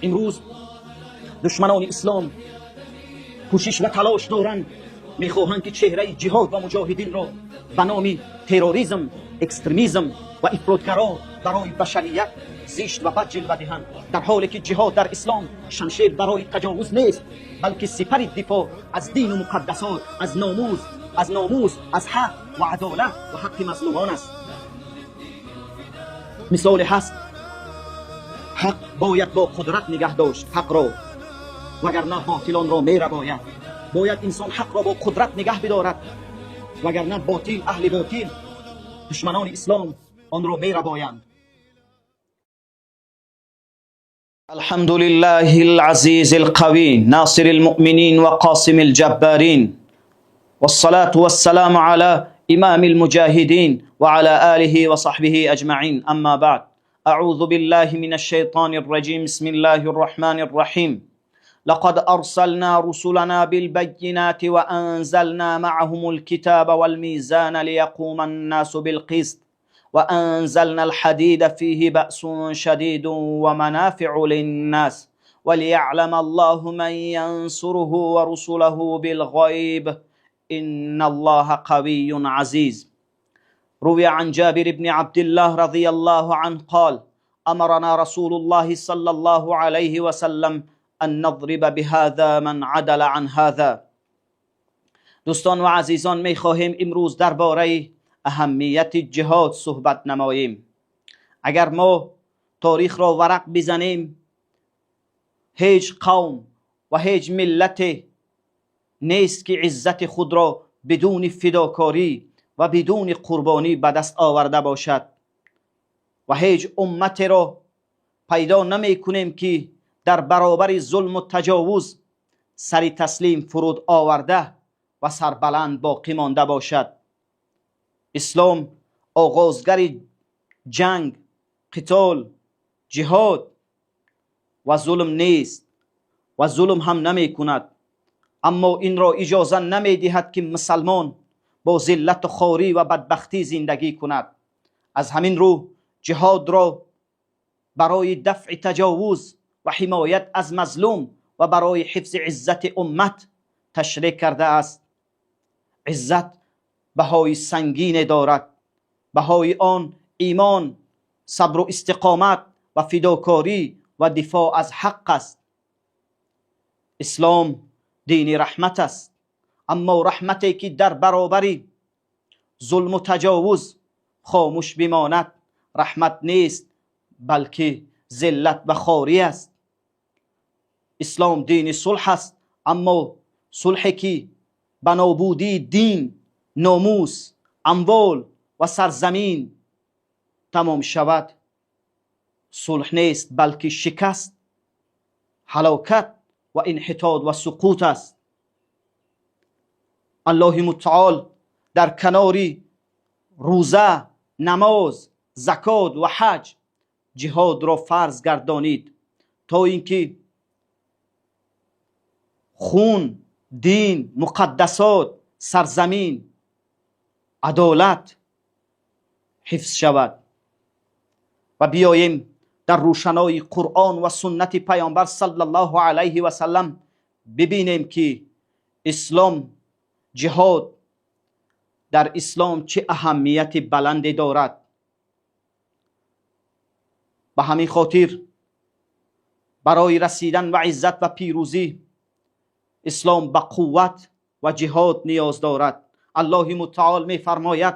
امروز دشمنان اسلام کوشش و تلاش دارند، میخواهند که چهره جهاد و مجاهدین را به نام تروریسم، اکستریمیسم و افراطگرا برای بشریت زشت و بد جلوه دهند، در حالی که جهاد در اسلام شمشیر برای تجاوز نیست، بلکه سپر دفاع از دین و مقدسات، از ناموس، از حق و عدالت و حق مظلومان است. مثال هست، حق باید با قدرت نگه داشت حق را، وگرنه باطلان را میره باید انسان حق را با قدرت نگه بدارد، وگرنه باطل، اهل باطل، دشمنان اسلام آن را میره بایند. الحمد لله العزيز القوي ناصر المؤمنين وقاسم الجبارين، والصلاة والسلام على إمام المجاهدين وعلى آله وصحبه أجمعين. أما بعد، أعوذ بالله من الشيطان الرجيم. بسم الله الرحمن الرحيم. لقد أرسلنا رسلنا بالبينات وأنزلنا معهم الكتاب والميزان ليقوم الناس بالقسط وأنزلنا الحديد فيه بأس شديد ومنافع للناس وليعلم الله من ينصره ورسله بالغيب إن الله قوي عزيز. روي عن جابر بن عبد الله رضي الله عنه قال: أمرنا رسول الله صلى الله عليه وسلم أن نضرب بهذا من عدل عن هذا. دوستان و عزیزان، می خواهیم امروز درباره اهمیت جهاد صحبت نماییم. اگر ما تاریخ را ورق بزنیم، هیچ قوم و هیچ ملت نیست که عزت خود را بدون فداکاری و بدون قربانی به دست آورده باشد، و هیچ امت را پیدا نمی کنیم که در برابر ظلم و تجاوز سری تسلیم فرود آورده و سربلند باقی مانده باشد. اسلام آغازگر جنگ، قتال، جهاد و ظلم نیست و ظلم هم نمی کند، اما این را اجازه نمی دهد که مسلمان با ذلت و خواری و بدبختی زندگی کند. از همین رو جهاد را برای دفع تجاوز و حمایت از مظلوم و برای حفظ عزت امت تشریع کرده است. عزت بهای سنگین دارد، بهای آن ایمان، صبر و استقامت و فداکاری و دفاع از حق است. اسلام دین رحمت است، اما رحمتی که در برابر ظلم و تجاوز خاموش بماند رحمت نیست، بلکه ذلت و خواری است. اسلام دین صلح است، اما صلحی که به نابودی دین، ناموس، اموال و سرزمین تمام شود صلح نیست، بلکه شکست، هلاکت و انحطاط و سقوط است. الله متعال در کنار روزه، نماز، زکات و حج جهاد را فرض گردانید تا اینکه خون، دین، مقدسات، سرزمین، عدالت حفظ شود. و بیاییم در روشنای قرآن و سنت پیامبر صلی الله علیه و سلم ببینیم که اسلام، جهاد در اسلام چه اهمیت بلندی دارد. به همین خاطر برای رسیدن و عزت و پیروزی اسلام به قوت و جهاد نیاز دارد. الله متعال می فرماید: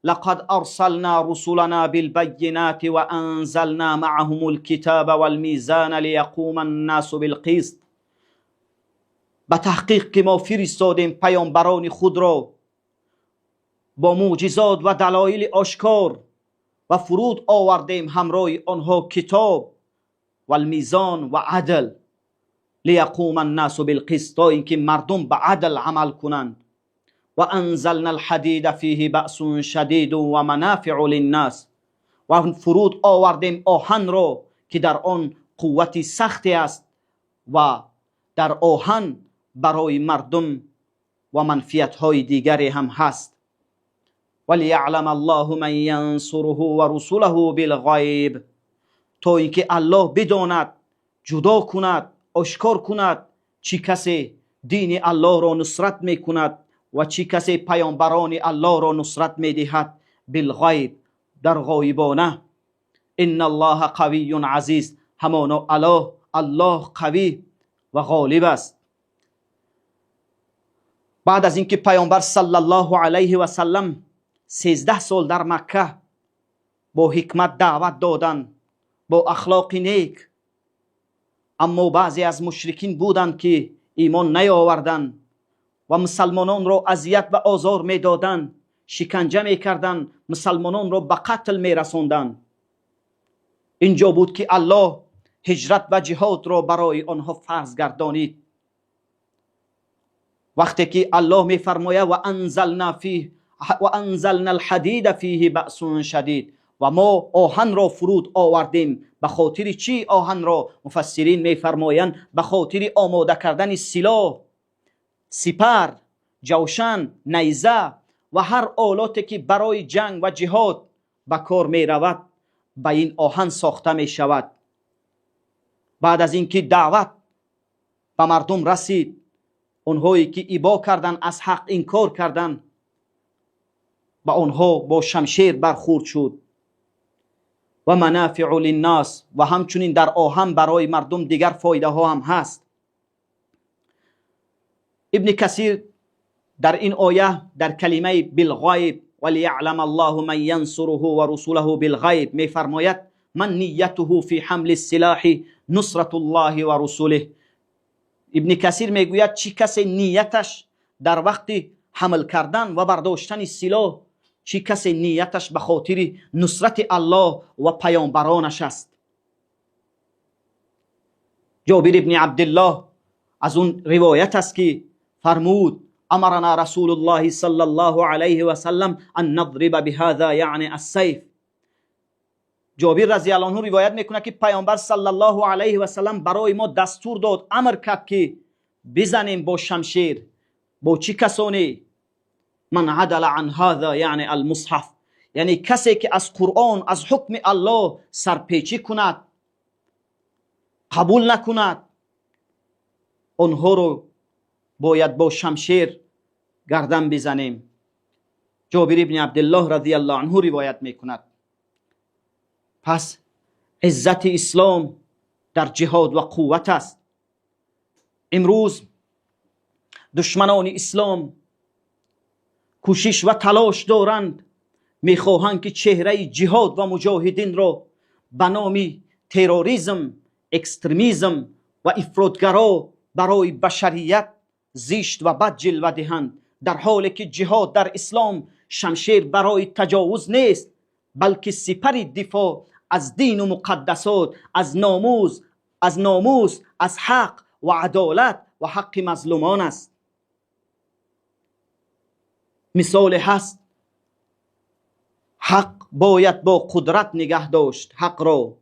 لقد ارسلنا رسلنا بالبينات وانزلنا معهم الكتاب والميزان ليقوم الناس بالقسط. به تحقیق که ما فرستادیم پیامبران خود را با معجزات و دلایل آشکار و فرود آوردیم همراه آنها کتاب و المیزان و عدل، لیقوم الناس بالقسط، تا اینکه مردم به عدل عمل کنند. و انزلنا الحدید فیه بأس شدید و منافع للناس، و فرود آوردیم آهن را که در آن قوتی سختی است و در آهن برای مردم و منفعت های دیگری هم هست. ولیعلم الله من ینصره و رسله بالغیب، تا اینکه الله بداند جدا کند، آشکار کند چی کسی دین الله را نصرت می کند و چی کسی پیامبران الله را نصرت می دهد بالغیب، در غایبانه. ان الله قوی عزیز، همانا الله قوی و غالب است. بعد از اینکه پیامبر صلی الله علیه و سلم 13 سال در مکه با حکمت دعوت دادن، با اخلاق نیک، اما بعضی از مشرکین بودند که ایمان نیاوردند و مسلمانان را اذیت و آزار میدادند، شکنجه میکردند، مسلمانان را به قتل میرساندند. اینجا بود که الله هجرت و جهاد را برای آنها فرض گردانید. وقتی که الله میفرماید و انزلنا الحدید فیه بأس شدید، و ما آهن را فرود آوردیم. به خاطر چی آهن را؟ مفسرین میفرمایند به خاطر آماده کردن سلاح، سپر، جوشن، نیزه و هر آلاتی که برای جنگ و جهاد به کار می رود به این آهن ساخته می شود. بعد از اینکه دعوت به مردم رسید، اونهایی که ابا کردن، از حق انکار کردن، با آنها با شمشیر برخورد شد. و منافع للناس، و همچنین در آهن برای مردم دیگر فایده ها هم هست. ابن کثیر در این آیه در کلمه بالغیب ولیعلم الله من ینصره و رسوله بالغیب می فرماید من نیته فی حمل السلاح نصرت الله و رسوله. ابن کثیر میگوید چی کسی نیتش در وقت حمل کردن و برداشتن سلاح، چی کسی نیتش به خاطر نصرت الله و پیامبرانش است. جابر ابن عبدالله از اون روایت است که فرمود امرنا رسول الله صلی الله علیه و سلم ان نضرب بهذا یعنی السیف. جابر رضی الله عنه روایت میکنه که پیامبر صلی الله علیه و سلم برای ما دستور داد، امر کرد که بزنیم با شمشیر. با چی کسانی؟ من عدل عن هذا یعنی المصحف، یعنی کسی که از قرآن، از حکم الله سرپیچی کند، قبول نکند، اونها رو باید با شمشیر گردن بزنیم. جابر ابن عبدالله رضی الله عنه روایت میکند. پس عزت اسلام در جهاد و قوت است. امروز دشمنان اسلام کوشش و تلاش دارند، میخواهند که چهره جهاد و مجاهدین را به نام تروریسم، اکستریمیسم و افراطگرا برای بشریت زشت و بد جلوه دهند، در حالی که جهاد در اسلام شمشیر برای تجاوز نیست، بلکه سپر دفاع از دین و مقدسات، از ناموس، از حق و عدالت و حق مظلومان است. مثال هست، حق باید با قدرت نگه داشت حق را،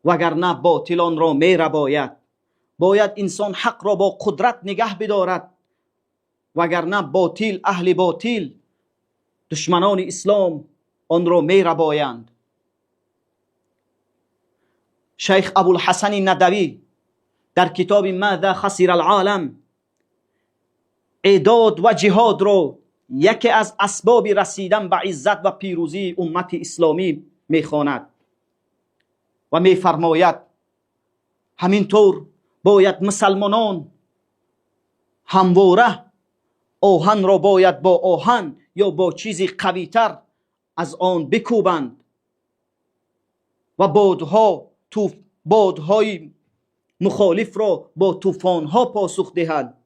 وگرنه باطلان را میره. باید انسان حق را با قدرت نگه بدارد، وگرنه باطل، اهل باطل، دشمنان اسلام آن را میره بایند. شیخ ابوالحسن ندوی در کتاب ماذا خسر العالم اعداد و جهاد را یکی از اسباب رسیدن به عزت و پیروزی امت اسلامی میخواند و میفرماید همینطور باید مسلمانان همواره آهن را باید با آهن یا با چیزی قویتر از آن بکوبند و بادهای مخالف را با طوفانها پاسخ دهند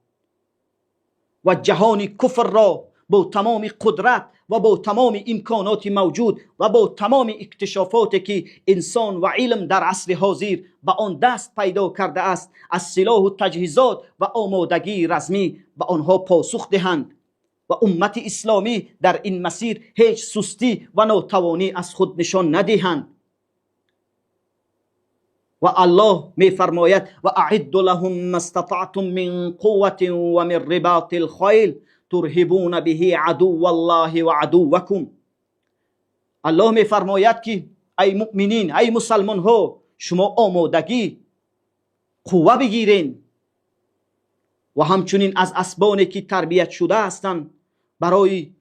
و جهان کفر را با تمام قدرت و با تمام امکانات موجود و با تمام اکتشافاتی که انسان و علم در عصر حاضر به آن دست پیدا کرده است، از سلاح و تجهیزات و آمادگی رزمی به آنها پاسخ دهند و امت اسلامی در این مسیر هیچ سستی و ناتوانی از خود نشان ندهند. و الله می فرماید و اعد لهم ما استطعتم من قوة و من رباط الخیل ترهبون به عدو الله و عدوکم. الله می فرماید که ای مؤمنین، ای مسلمان ها، شما آمادگی قوه بگیرین و همچنین از اسبانی که تربیت شده هستند برای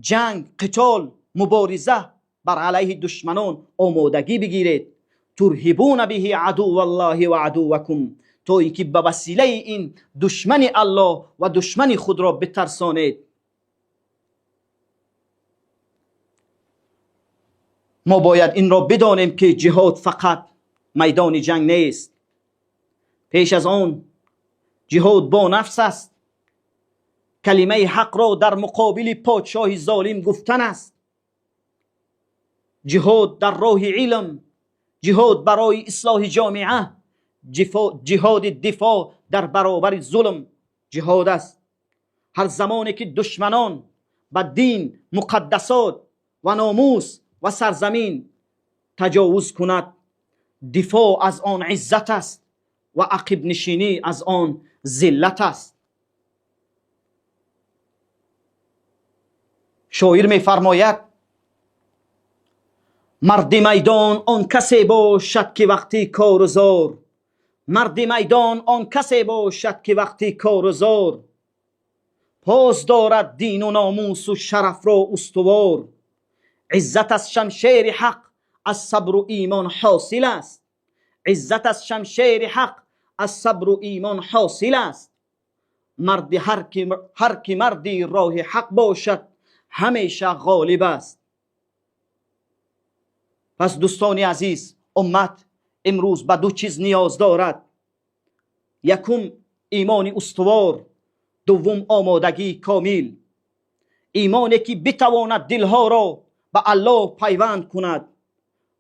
جنگ، قتال، مبارزه بر علیه دشمنان آمادگی بگیرید. ترهبون به عدو الله و عدوکم، تویی که به وسیله این دشمن الله و دشمن خود را بترسانید. ما باید این را بدانیم که جهاد فقط میدان جنگ نیست. پیش از آن جهاد با نفس است. کلمه حق را در مقابل پادشاه ظالم گفتن است. جهاد در راه علم، جهاد برای اصلاح جامعه، جهاد دفاع در برابر ظلم جهاد است. هر زمانی که دشمنان به دین، مقدسات و ناموس و سرزمین تجاوز کند، دفاع از آن عزت است و عقب نشینی از آن ذلت است. شاعر می فرماید مرد میدان آن کسی باشد که وقتی کار و زار، مرد میدان آن کسی باشد که وقتی کار و زار، پاس دارد دین و ناموس و شرف را استوار. عزت از شمشیر حق از صبر و ایمان حاصل است. عزت از شمشیر حق از صبر و ایمان حاصل است. مرد هر کی مردی راه حق باشد همیشه غالب است. پس دوستان عزیز، امت امروز به دو چیز نیاز دارد. یکم ایمان استوار، دوم آمادگی کامل. ایمانی که بتواند دلها را به الله پیوند کند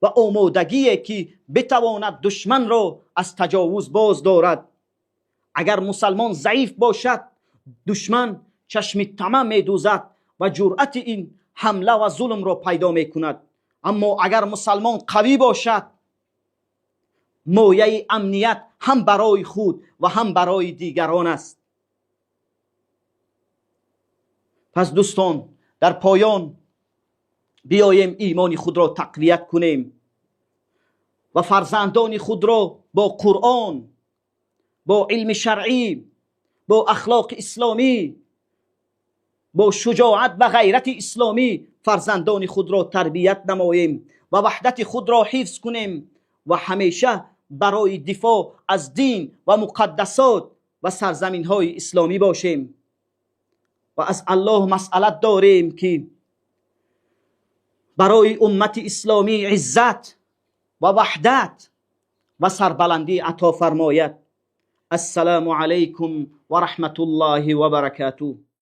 و آمادگی که بتواند دشمن را از تجاوز باز دارد. اگر مسلمان ضعیف باشد دشمن چشم طمع می دوزد و جرأت این حمله و ظلم را پیدا می کند. اما اگر مسلمان قوی باشد مایه امنیت هم برای خود و هم برای دیگران است. پس دوستان، در پایان بیاییم ایمان خود را تقویت کنیم و فرزندان خود را با قرآن، با علم شرعی، با اخلاق اسلامی، با شجاعت و غیرت اسلامی فرزندان خود را تربیت نماییم و وحدت خود را حفظ کنیم و همیشه برای دفاع از دین و مقدسات و سرزمین های اسلامی باشیم و از الله مسئلت داریم که برای امت اسلامی عزت و وحدت و سربلندی عطا فرماید. السلام علیکم و رحمت الله و برکاته.